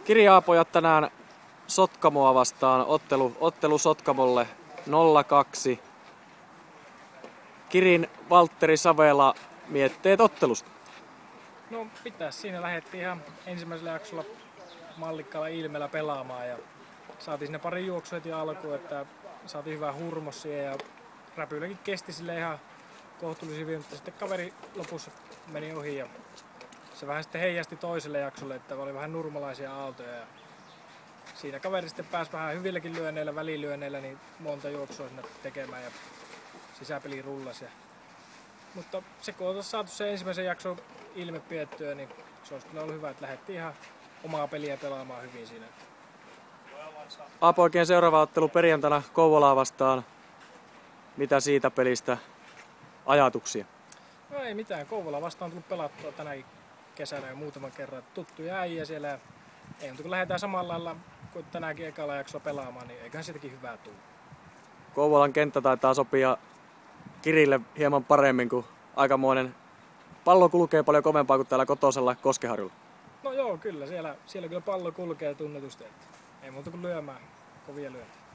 Kiriaapojat tänään Sotkamoa vastaan. Ottelu Sotkamolle 0-2. Kirin Valtteri Savela, mietteet ottelusta? No siinä lähdettiin ihan ensimmäisellä jaksolla mallikkaalla ilmeellä pelaamaan ja saatiin sinne pari juoksua heti alkuun, että saatiin hyvää hurmos siihen ja räpyilläkin kesti sille ihan kohtuullisen hyvin, mutta sitten kaveri lopussa meni ohi ja se vähän sitten heijasti toiselle jaksolle, että oli vähän nurmalaisia aaltoja ja siinä kaveri sitten pääsi vähän hyvilläkin lyönneillä, välilyönneillä niin monta juoksua sinne tekemään ja sisäpeli rullasi. Mutta se kun oltaisiin saatu se ensimmäisen jakson ilme piettyä, niin se olisi kyllä ollut hyvä, että lähdettiin ihan omaa peliä pelaamaan hyvin siinä. A-poikien seuraava ottelu perjantaina Kouvolaa vastaan. Mitä siitä pelistä ajatuksia? No ei mitään, Kouvola vastaan on tullut pelattua tänäkin kesänä jo muutaman kerran. Tuttuja äijä siellä. Ei, mutta kun lähdetään samalla lailla kuin tänäänkin ekalla jaksoa pelaamaan, niin eiköhän sitäkin hyvää tule. Kouvolan kenttä taitaa sopia Kirille hieman paremmin, kuin aikamoinen pallo kulkee paljon kovempaa kuin täällä kotosella Koskeharjulla. No joo, kyllä. Siellä kyllä pallo kulkee tunnetusti. Ei muuta kuin lyömään kovia lyöntiä.